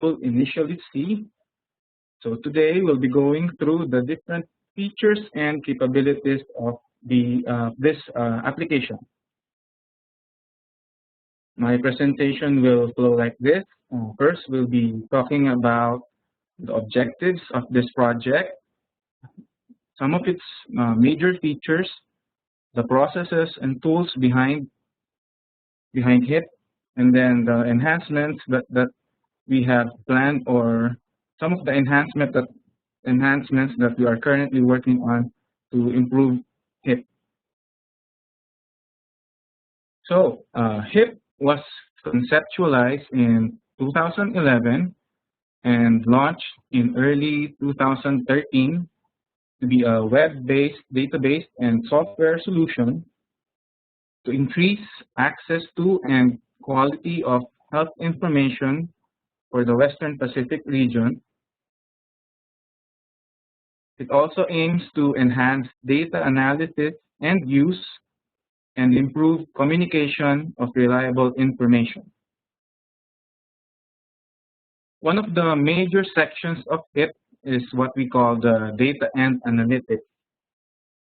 people initially see. So today we'll be going through the different features and capabilities of this application. My presentation will flow like this. First, we'll be talking about the objectives of this project, some of its major features, the processes and tools behind HIIP, and then the enhancements that we have planned, or some of the enhancements that we are currently working on to improve HIIP. So HIIP was conceptualized in 2011 and launched in early 2013 to be a web-based database and software solution to increase access to and quality of health information for the Western Pacific region. It also aims to enhance data analysis and use and improve communication of reliable information. One of the major sections of HIIP is what we call the data and analytics.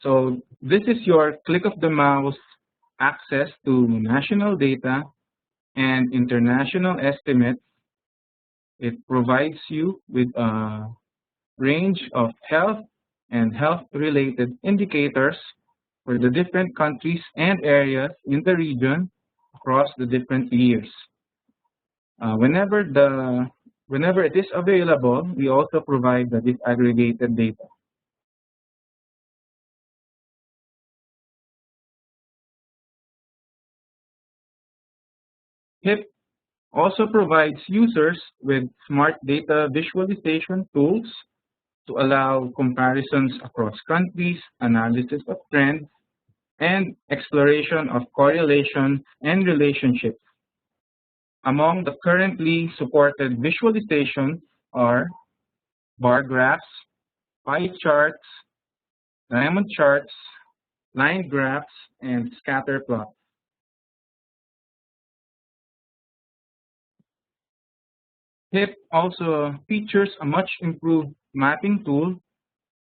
So this is your click of the mouse access to national data and international estimates. It provides you with a range of health and health-related indicators for the different countries and areas in the region across the different years. Whenever it is available, we also provide the disaggregated data. HIIP also provides users with smart data visualization tools to allow comparisons across countries, analysis of trends, and exploration of correlation and relationships. Among the currently supported visualizations are bar graphs, pie charts, diamond charts, line graphs, and scatter plots. HIIP also features a much improved mapping tool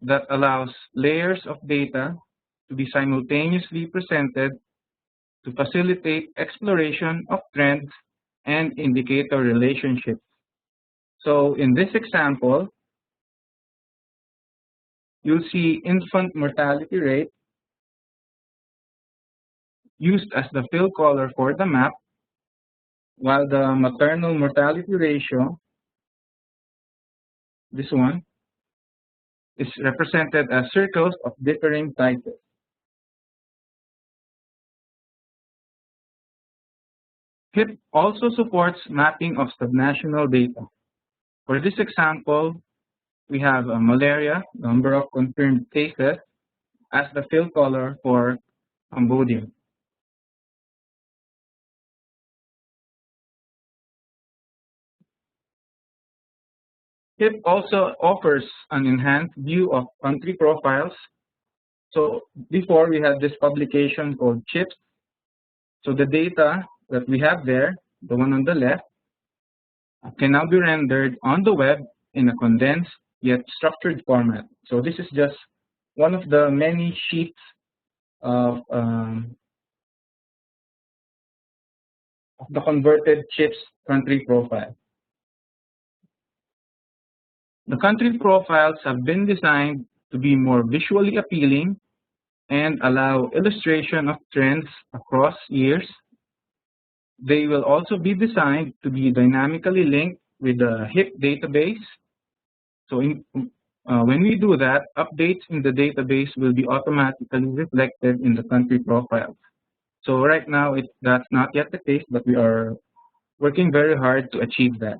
that allows layers of data to be simultaneously presented to facilitate exploration of trends and indicator relationships. So in this example, you'll see infant mortality rate used as the fill color for the map, while the maternal mortality ratio, this one, is represented as circles of differing sizes. HIIP also supports mapping of subnational data. For this example, we have malaria, number of confirmed cases, as the fill color for Cambodia. HIIP also offers an enhanced view of country profiles. So before we had this publication called CHIPS. So the data that we have there, the one on the left, can now be rendered on the web in a condensed yet structured format. So this is just one of the many sheets of the converted CHIPS country profile. The country profiles have been designed to be more visually appealing and allow illustration of trends across years. They will also be designed to be dynamically linked with the HIIP database. So when we do that, updates in the database will be automatically reflected in the country profiles. So right now, that's not yet the case, but we are working very hard to achieve that.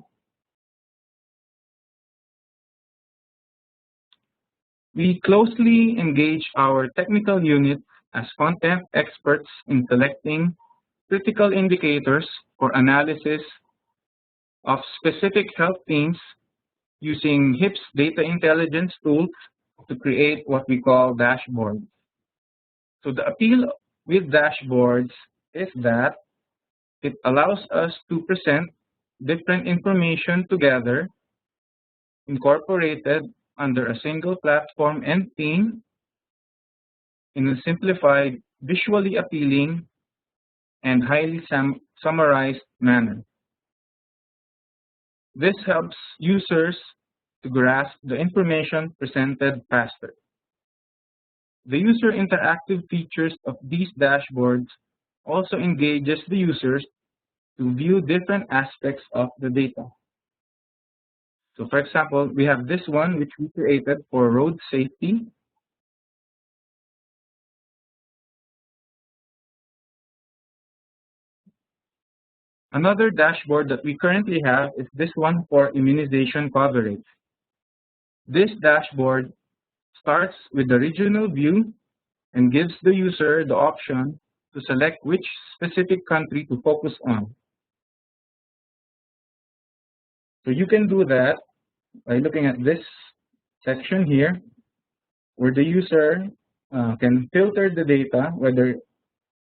We closely engage our technical unit as content experts in selecting critical indicators for analysis of specific health themes using HIIP's data intelligence tools to create what we call dashboards. So the appeal with dashboards is that it allows us to present different information together, incorporated under a single platform and theme in a simplified, visually appealing, and highly summarized manner. This helps users to grasp the information presented faster. The user interactive features of these dashboards also engages the users to view different aspects of the data. So for example, we have this one which we created for road safety. Another dashboard that we currently have is this one for immunization coverage. This dashboard starts with the regional view and gives the user the option to select which specific country to focus on. So you can do that by looking at this section here, where the user can filter the data, whether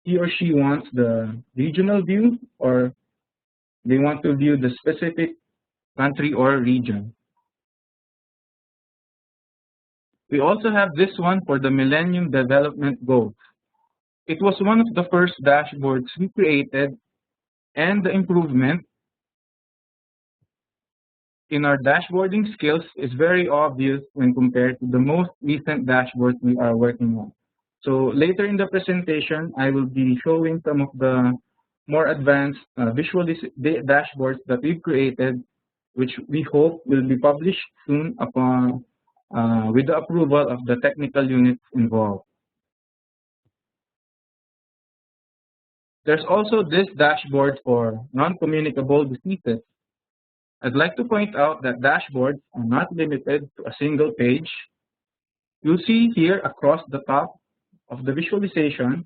he or she wants the regional view or they want to view the specific country or region. We also have this one for the Millennium Development Goals. It was one of the first dashboards we created, and the improvement in our dashboarding skills is very obvious when compared to the most recent dashboards we are working on. So later in the presentation, I will be showing some of the more advanced dashboards that we've created, which we hope will be published soon upon with the approval of the technical units involved. There's also this dashboard for non-communicable diseases. I'd like to point out that dashboards are not limited to a single page. You'll see here across the top of the visualization,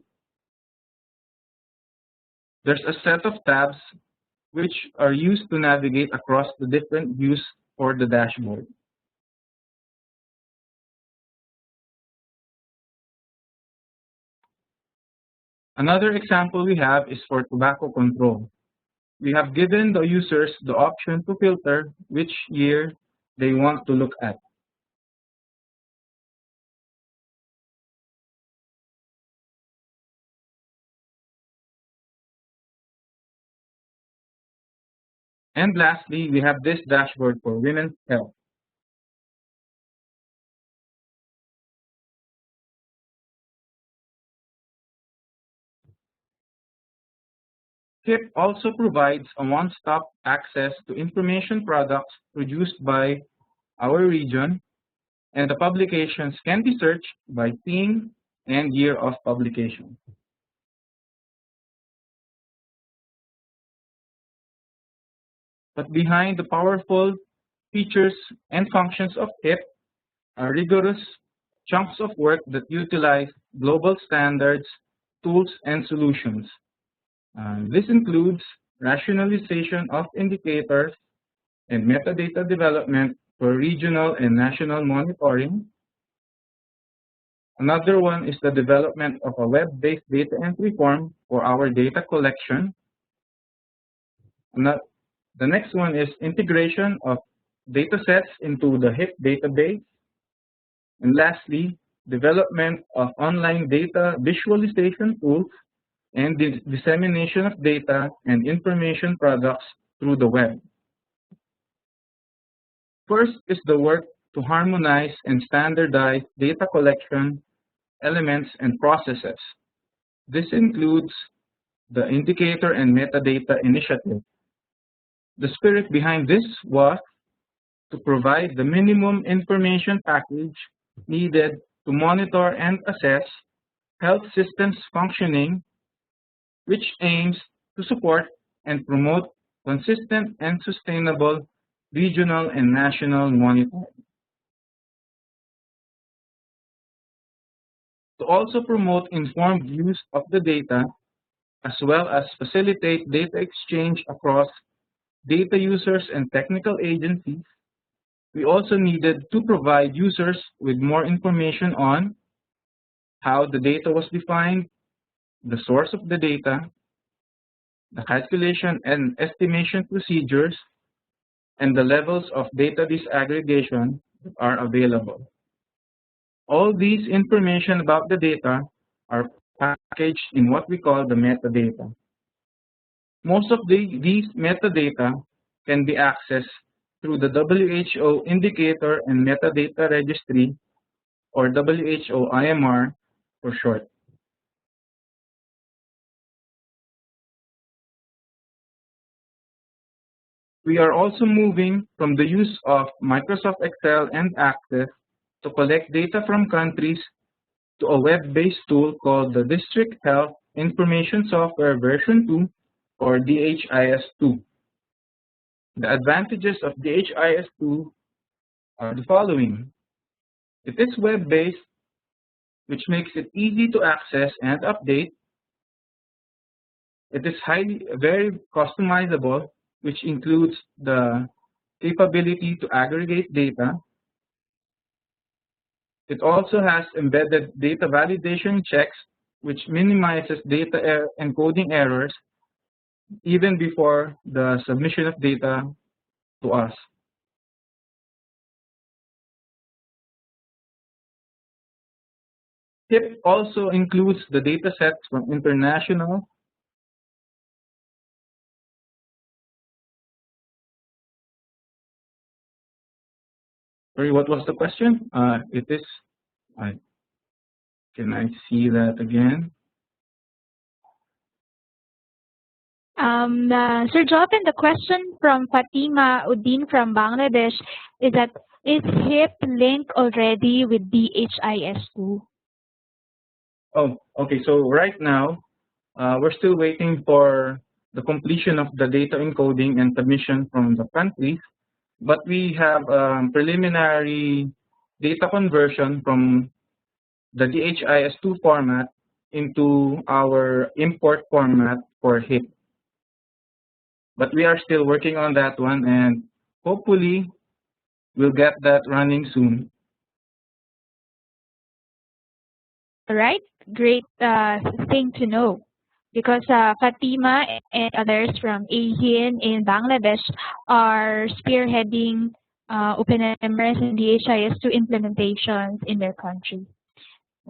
there's a set of tabs which are used to navigate across the different views for the dashboard. Another example we have is for tobacco control. We have given the users the option to filter which year they want to look at. And lastly, we have this dashboard for women's health. HIIP also provides a one-stop access to information products produced by our region, and the publications can be searched by theme and year of publication. But behind the powerful features and functions of HIIP are rigorous chunks of work that utilize global standards, tools, and solutions. This includes rationalization of indicators and metadata development for regional and national monitoring. Another one is the development of a web-based data entry form for our data collection. The next one is integration of datasets into the HIIP database. And lastly, development of online data visualization tools and the dissemination of data and information products through the web. First is the work to harmonize and standardize data collection elements and processes. This includes the indicator and metadata initiative. The spirit behind this was to provide the minimum information package needed to monitor and assess health systems functioning, which aims to support and promote consistent and sustainable regional and national monitoring. To also promote informed use of the data, as well as facilitate data exchange across data users and technical agencies, we also needed to provide users with more information on how the data was defined, the source of the data, the calculation and estimation procedures, and the levels of data disaggregation that are available. All these information about the data are packaged in what we call the metadata. Most of these metadata can be accessed through the WHO Indicator and Metadata Registry, or WHO IMR for short. We are also moving from the use of Microsoft Excel and Access to collect data from countries to a web-based tool called the District Health Information Software version 2, or DHIS2. The advantages of DHIS2 are the following. It is web-based, which makes it easy to access and update. It is very customizable, which includes the capability to aggregate data. It also has embedded data validation checks, which minimizes data encoding errors even before the submission of data to us. HIIP also includes the data sets from international. Sorry, what was the question? It is. Can I see that again? Sir Joven, the question from Fatima Uddin from Bangladesh is that, is HIIP linked already with DHIS2? Oh, okay. So right now, we're still waiting for the completion of the data encoding and submission from the countries, but we have preliminary data conversion from the DHIS2 format into our import format for HIIP. But we are still working on that one, and hopefully we'll get that running soon. All right, great thing to know, because Fatima and others from AeHIN in Bangladesh are spearheading OpenMRS and DHIS2 implementations in their country.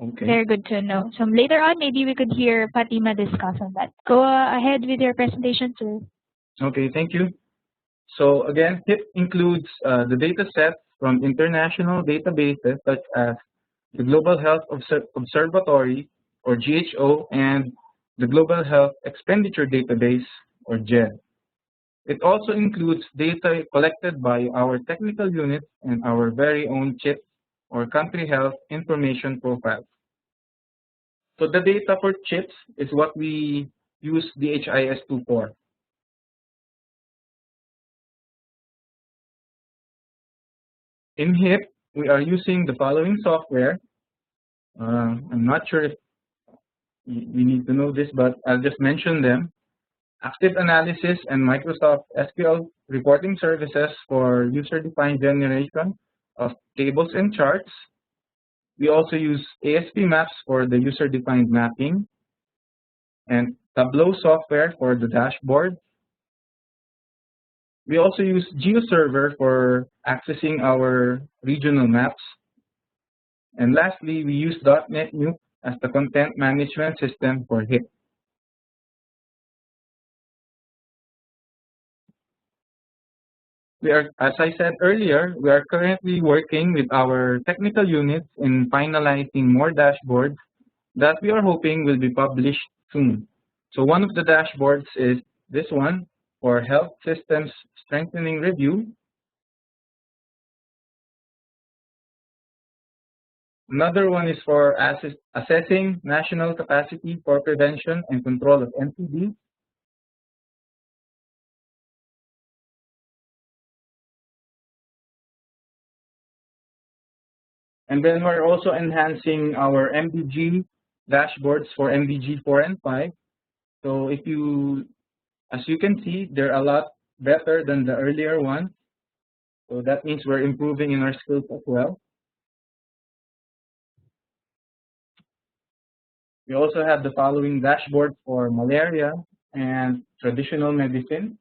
Okay. Very good to know. So later on, maybe we could hear Fatima discuss on that. Go ahead with your presentation, sir. Okay, thank you. So again, HIIP includes the data sets from international databases such as the Global Health Observatory, or GHO, and the Global Health Expenditure Database, or GED. It also includes data collected by our technical units and our very own CHIP, or country health information profiles. So the data for CHIPs is what we use DHIS2 for. In HIIP, we are using the following software. I'm not sure if we need to know this, but I'll just mention them. Active Analysis and Microsoft SQL reporting services for user-defined generation of tables and charts. We also use ASP Maps for the user-defined mapping, and Tableau software for the dashboard. We also use GeoServer for accessing our regional maps. And lastly, we use .NET Nuke as the content management system for HIIP. As I said earlier, we are currently working with our technical units in finalizing more dashboards that we are hoping will be published soon. So one of the dashboards is this one for Health Systems Strengthening Review. Another one is for assessing national capacity for prevention and control of NCD. And then we're also enhancing our MDG dashboards for MDG 4 and 5. So as you can see, they're a lot better than the earlier ones. So that means we're improving in our skills as well. We also have the following dashboard for malaria and traditional medicine.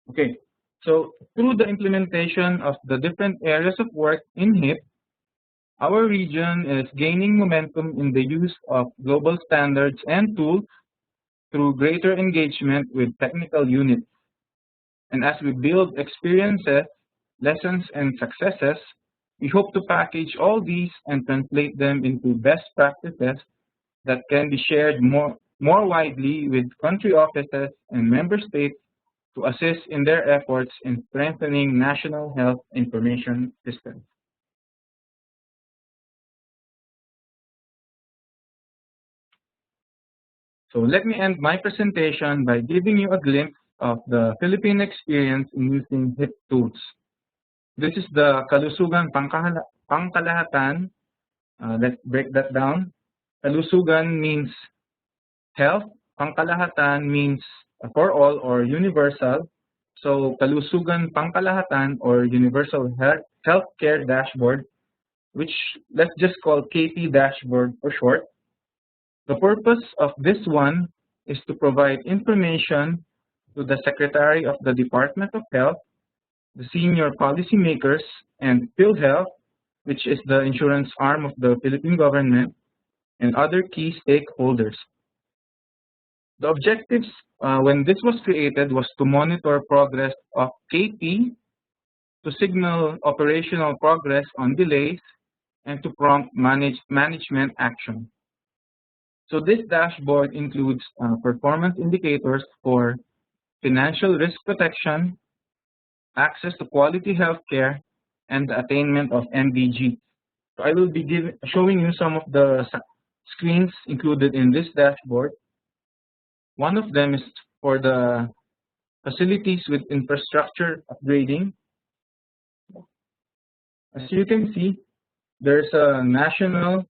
Okay, so through the implementation of the different areas of work in HIIP, our region is gaining momentum in the use of global standards and tools through greater engagement with technical units. And as we build experiences, lessons, and successes, we hope to package all these and translate them into best practices that can be shared more widely with country offices and member states to assist in their efforts in strengthening national health information systems. So let me end my presentation by giving you a glimpse of the Philippine experience in using HIIP tools. This is the Kalusugan Pangkalahatan. Let's break that down. Kalusugan means health. Pangkalahatan means for all or universal. So Kalusugan Pangkalahatan or Universal Healthcare Dashboard, which let's just call KP Dashboard for short. The purpose of this one is to provide information to the Secretary of the Department of Health, the senior policymakers, and PhilHealth, which is the insurance arm of the Philippine government, and other key stakeholders. The objectives when this was created was to monitor progress of KP, to signal operational progress on delays, and to prompt management action. So this dashboard includes performance indicators for financial risk protection, access to quality healthcare, and the attainment of MDG. So I will be showing you some of the screens included in this dashboard. One of them is for the facilities with infrastructure upgrading. As you can see, there's a national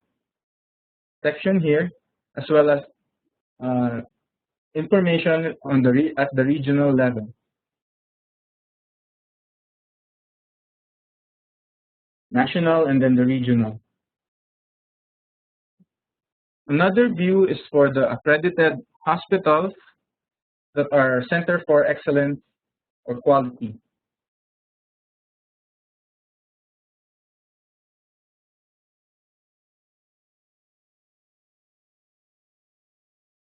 section here, as well as information on at the regional level. National and then the regional. Another view is for the accredited hospitals that are Center for Excellence or Quality.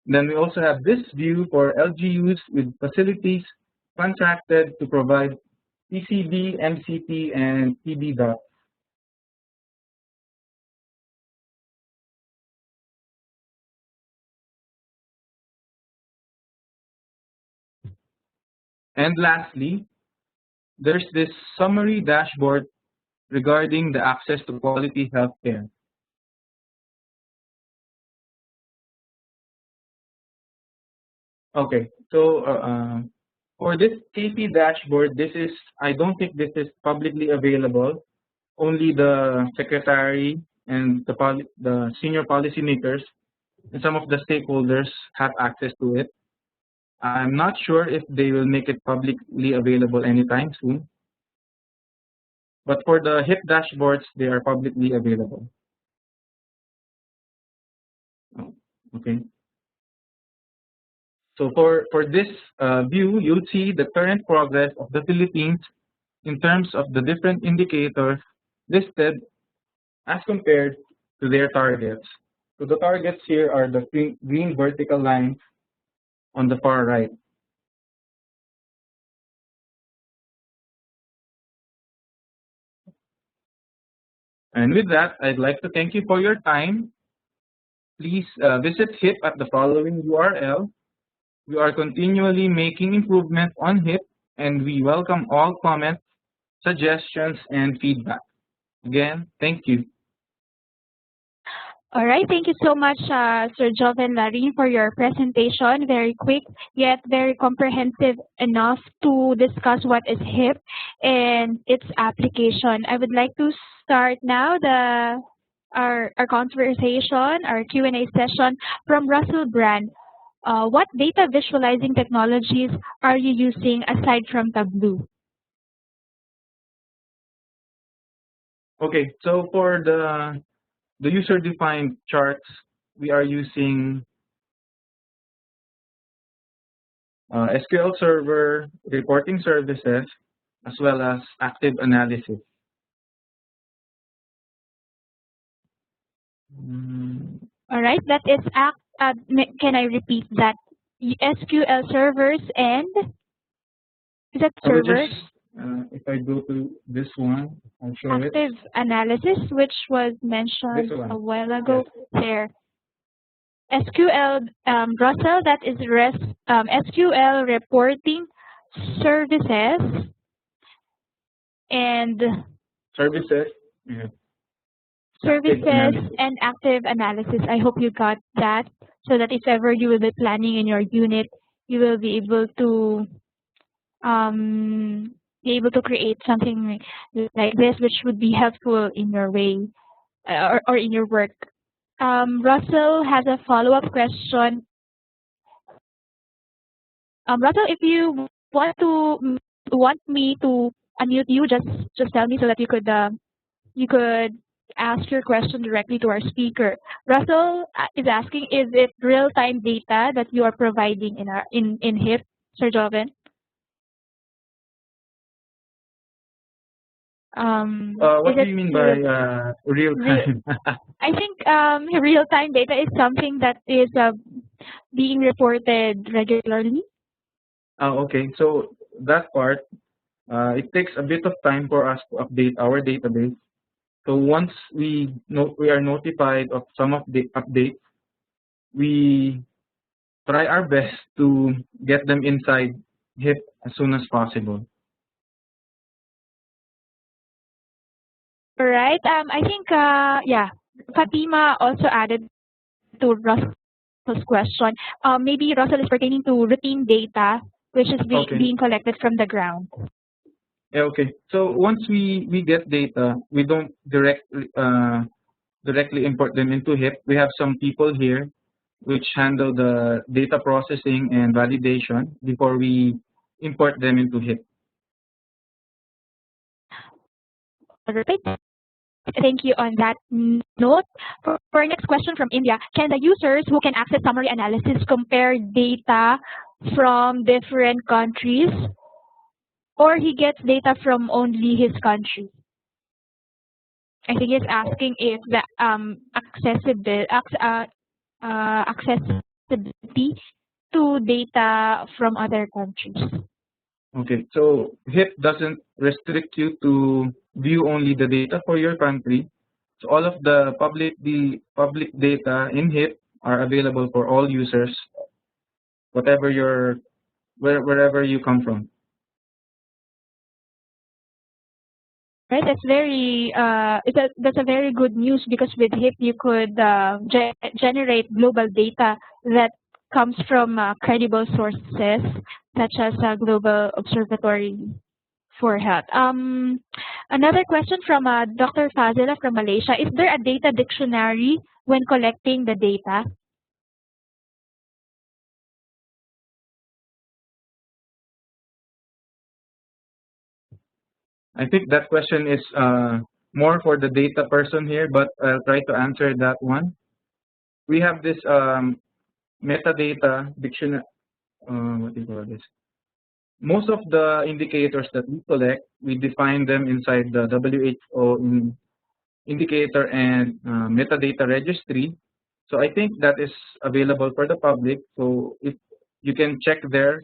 Then we also have this view for LGUs with facilities contracted to provide PCB, MCT, and TB dots. And lastly, there's this summary dashboard regarding the access to quality healthcare. Okay, so for this KP dashboard, I don't think this is publicly available. Only the secretary and the senior policymakers and some of the stakeholders have access to it. I'm not sure if they will make it publicly available anytime soon. But for the HIIP dashboards, they are publicly available. Oh, okay. So for this view, you'll see the current progress of the Philippines in terms of the different indicators listed as compared to their targets. So the targets here are the green vertical lines on the far right. And with that, I'd like to thank you for your time. Please visit HIIP at the following URL. We are continually making improvements on HIIP, and we welcome all comments, suggestions, and feedback. Again, thank you. All right, thank you so much, Sir Joven Larin, for your presentation. Very quick, yet very comprehensive enough to discuss what is HIIP and its application. I would like to start now our conversation, our Q&A session from Russell Brand. What data visualizing technologies are you using aside from Tableau? Okay, so for the user-defined charts, we are using SQL Server, reporting services, as well as active analysis. All right, that is can I repeat that? SQL servers and is that I will servers? just, if I go to this one, I'll show it. Active analysis, which was mentioned This one. a while ago there. SQL, Russell, that is SQL reporting services and Services. Yeah. services and active analysis. I hope you got that, so that if ever you will be planning in your unit, you will be able to create something like this, which would be helpful in your way or in your work. Russell has a follow-up question. Russell, if you want me to unmute you, just tell me so that you could ask your question directly to our speaker. Russell is asking, is it real-time data that you are providing in HIIP, Sir Joven? What do you mean by real time? I think real-time data is something that is being reported regularly. Okay, so that part, it takes a bit of time for us to update our database. So once we are notified of some of the updates, we try our best to get them inside HIIP as soon as possible. All right. I think yeah, Fatima also added to Russell's question. Maybe Russell is pertaining to routine data, which is being collected from the ground. Yeah, okay. So once we get data, we don't directly import them into HIIP. We have some people here which handle the data processing and validation before we import them into HIIP. All right. Thank you on that note. For our next question from India, can the users who can access summary analysis compare data from different countries, or he gets data from only his country? I think he's asking if the accessibility to data from other countries. Okay, so HIIP doesn't restrict you to view only the data for your country. So all of the public data in HIIP are available for all users, wherever you come from. Right, that's a very good news, because with HIIP you could generate global data that comes from credible sources such as Global Observatory for Health. Another question from Dr. Fazila from Malaysia: is there a data dictionary when collecting the data? I think that question is more for the data person here, but I'll try to answer that one. We have this metadata dictionary. What do you call this? Most of the indicators that we collect, we define them inside the WHO indicator and metadata registry. So I think that is available for the public. So if you can check there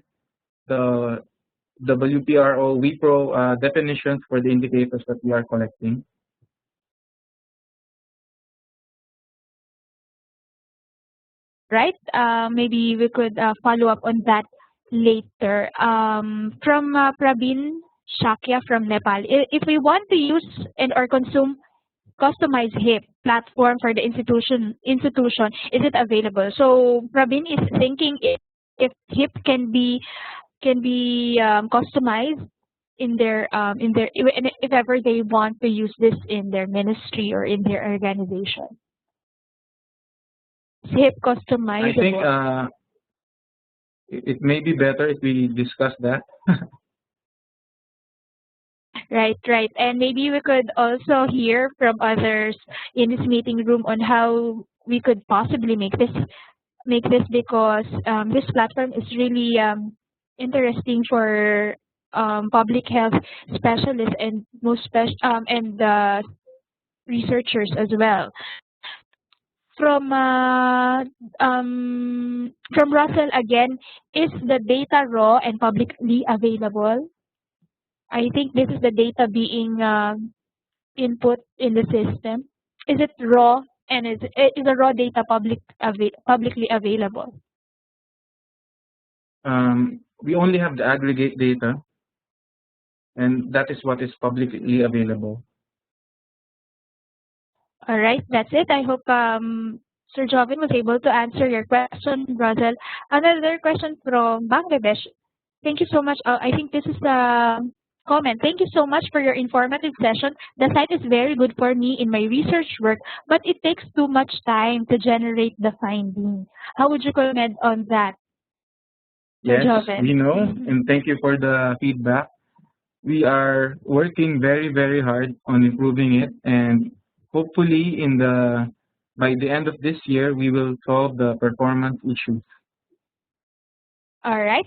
the WPRO definitions for the indicators that we are collecting. Right. Maybe we could follow up on that later. From Praveen Shakya from Nepal: if we want to use and or consume customized HIIP platform for the institution, is it available? So Praveen is thinking if HIIP can be customized in their if ever they want to use this in their ministry or in their organization. HIIP customizable. I think it may be better if we discuss that. Right, right. And maybe we could also hear from others in this meeting room on how we could possibly make this because this platform is really interesting for public health specialists and researchers as well. From Russell again, is the data raw and publicly available? I think this is the data being input in the system. Is it raw and is the raw data publicly available? We only have the aggregate data, and that is what is publicly available. All right, that's it. I hope Sir Joven was able to answer your question, Russell. Another question from Bangladesh. Thank you so much. I think this is the comment. Thank you so much for your informative session. The site is very good for me in my research work, but it takes too much time to generate the finding. How would you comment on that, Sir Yes, Joven? we know, and thank you for the feedback. We are working very, very hard on improving it, and hopefully by the end of this year, we will solve the performance issues. All right.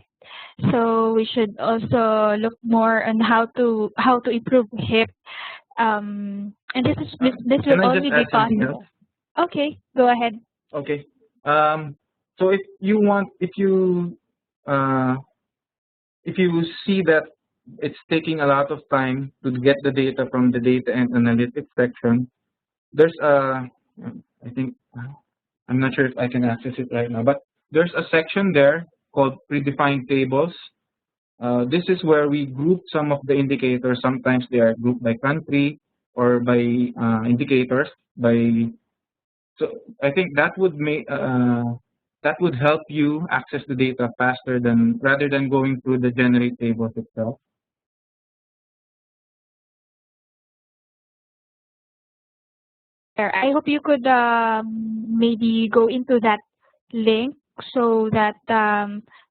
So we should also look more on how to improve HIIP. And this Can will I only just be add something else? possible. Okay, go ahead. Okay. So uh, if you see that it's taking a lot of time to get the data from the data and analytics section, there's I think I'm not sure if I can access it right now, but there's a section there called predefined tables. This is where we group some of the indicators. Sometimes they are grouped by country or by indicators. So I think that would help you access the data faster rather than going through the generate tables itself. I hope you could maybe go into that link so that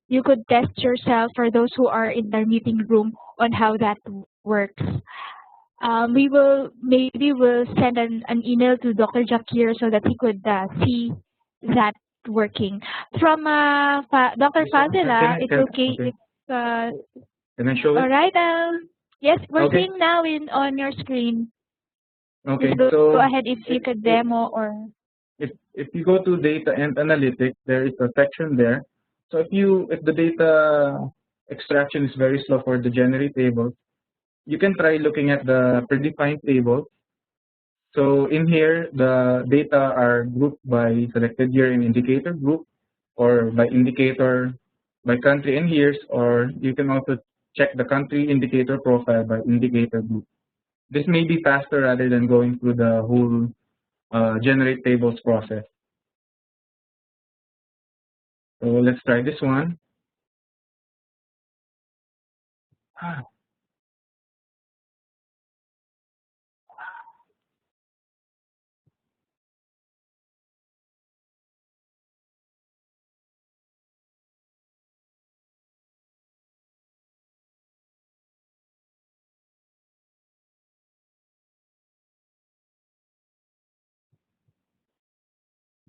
you could test yourself for those who are in the meeting room on how that works. We'll send an email to Dr. Jakir so that he could see that working. From Dr. Fazila, it's okay Okay. if uh, Can I show all it? right. Yes, we're Okay. seeing now on your screen. Okay. Just go So ahead if you could demo or. if you go to data and analytics, there is a section there. So if the data extraction is very slow for the generate table, you can try looking at the predefined table. So in here, the data are grouped by selected year in indicator group, or by indicator by country and years, or you can also check the country indicator profile by indicator group. This may be faster rather than going through the whole generate tables process. So let's try this one.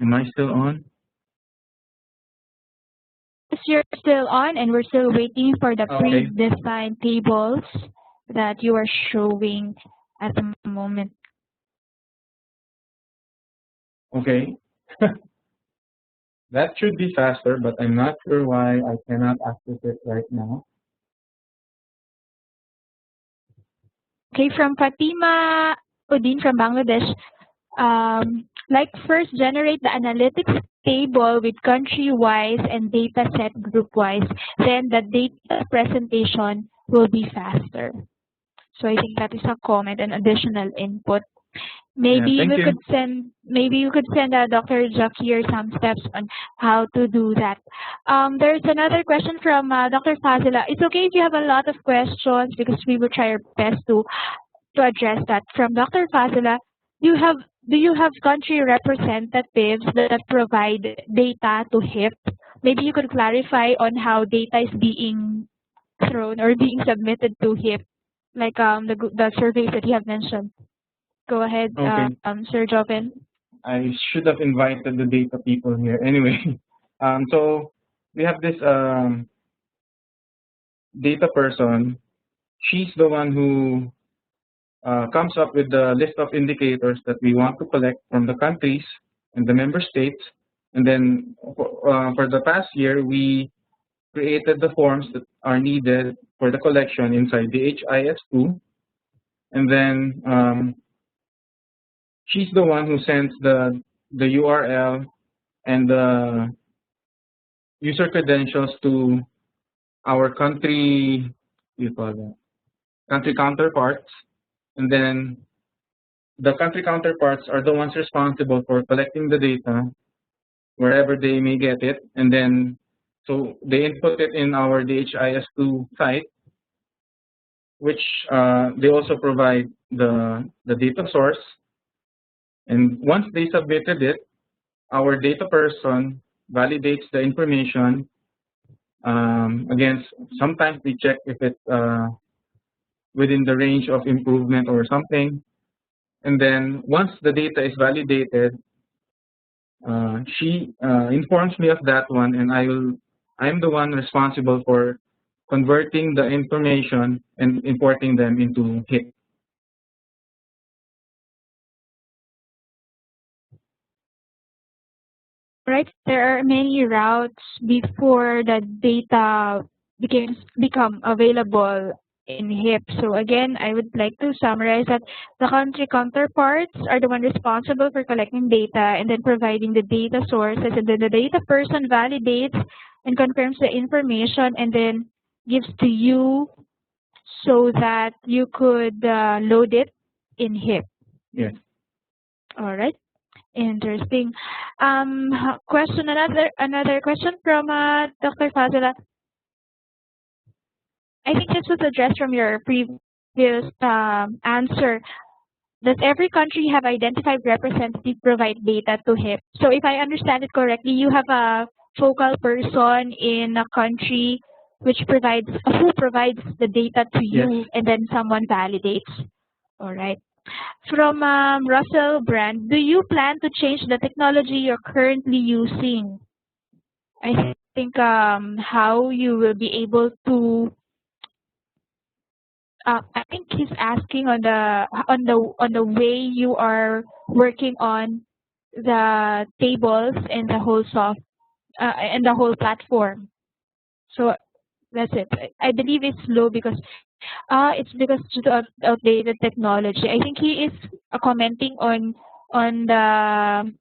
Am I still on? Yes, you're still on, and we're still waiting for the Okay. predefined tables that you are showing at the moment. Okay. That should be faster, but I'm not sure why I cannot access it right now. Okay, from Fatima Udin from Bangladesh. Like first generate the analytics table with country-wise and data set group-wise, then the data presentation will be faster. So I think that is a comment and additional input. Maybe Yeah, we could send Dr. Jakir some steps on how to do that. There's another question from Dr. Fazila. It's okay if you have a lot of questions because we will try our best to address that. From Dr. Fazila, do you have country representatives that provide data to HIIP? Maybe you could clarify on how data is being thrown or being submitted to HIIP. like the surveys that you have mentioned. Go ahead, Okay, Sir Joven. I should have invited the data people here. Anyway, so we have this data person. She's the one who comes up with the list of indicators that we want to collect from the countries and the member states. And then for the past year, we created the forms that are needed for the collection inside the HIS2. And then she's the one who sends the URL and the user credentials to our country, you call that, country counterparts. And then the country counterparts are the ones responsible for collecting the data wherever they may get it, and then so they input it in our DHIS2 site, which they also provide the data source. And once they submitted it, our data person validates the information. Again, sometimes we check if it's within the range of improvement or something. And then once the data is validated, she informs me of that one, and I'm the one responsible for converting the information and importing them into HIIP. Right, there are many routes before the data become available in HIIP. So again, I would like to summarize that the country counterparts are the one responsible for collecting data and then providing the data sources, and then the data person validates and confirms the information and then gives to you so that you could load it in HIIP. Yes. All right. Interesting. Question, another question from Dr. Fazila. I think this was addressed from your previous answer. Does every country have identified representative provide data to HIP? So if I understand it correctly, you have a focal person in a country who provides the data to Yes. you, and then someone validates. All right. From Russell Brand, do you plan to change the technology you're currently using? I think how you will be able to. I think he's asking on the way you are working on the tables and the whole and the whole platform. So that's it. I believe it's low because it's because due to outdated technology. I think he is commenting on the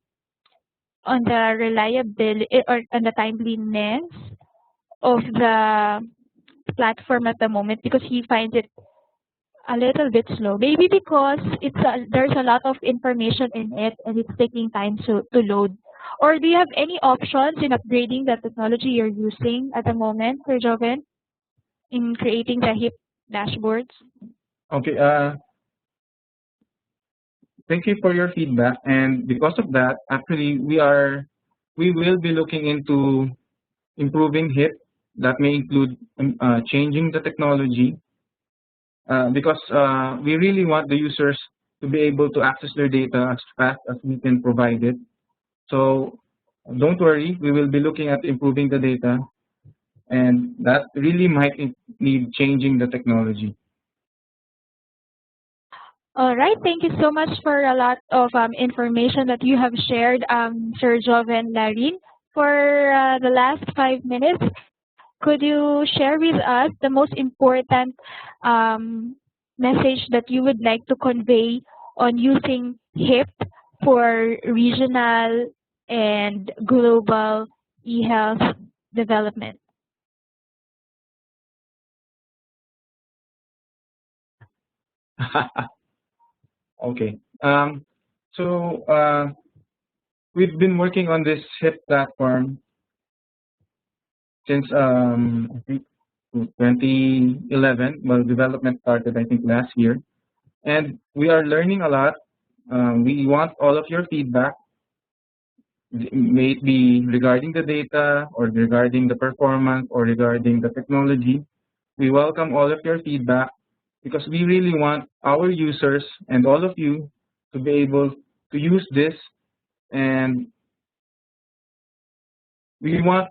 on the reliability or on the timeliness of the platform at the moment, because he finds it a little bit slow. Maybe because there's a lot of information in it and it's taking time to load. Or do you have any options in upgrading the technology you're using at the moment, Sir Joven, in creating the HIP dashboards? Okay. Thank you for your feedback. And because of that, actually, we will be looking into improving HIP. That may include changing the technology, because we really want the users to be able to access their data as fast as we can provide it. So don't worry, we will be looking at improving the data, and that really might need changing the technology. All right. Thank you so much for a lot of information that you have shared, Sir Joven Larin. For the last 5 minutes, could you share with us the most important message that you would like to convey on using HIP for regional and global e-health development? Okay. So we've been working on this HIP platform since I think 2011. Well, development started I think last year, and we are learning a lot. We want all of your feedback, may it be regarding the data or regarding the performance or regarding the technology. We welcome all of your feedback. because we really want our users and all of you to be able to use this, and we want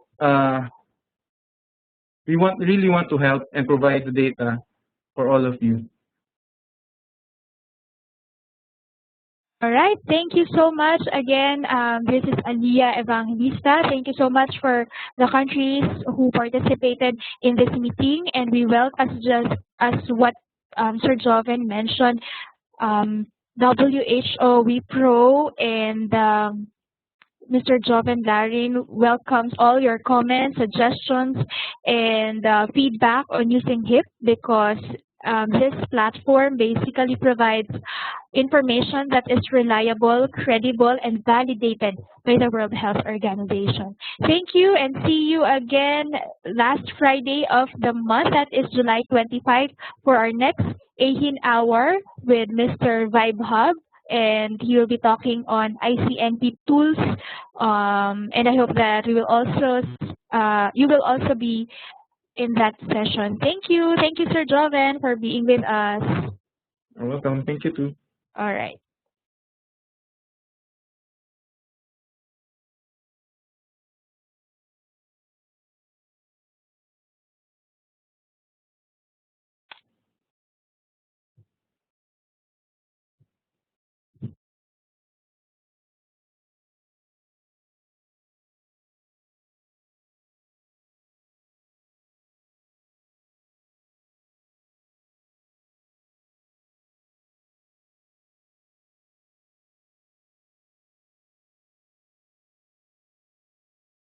really want to help and provide the data for all of you. All right, thank you so much. Again, this is Aliyah Evangelista. Thank you so much for the countries who participated in this meeting, and we welcome, just as what Sir Joven mentioned, WHO-WPRO and Mr. Joven Larin welcomes all your comments, suggestions, and feedback on using HIIP, because this platform basically provides information that is reliable, credible, and validated by the World Health Organization. Thank you, and see you again last Friday of the month, that is July 25, for our next AeHIN Hour with Mr. Vibe Hub, and he will be talking on ICNP tools. And I hope that we will also you will also be in that session. Thank you, Sir Joven, for being with us. You're welcome. Thank you too. All right.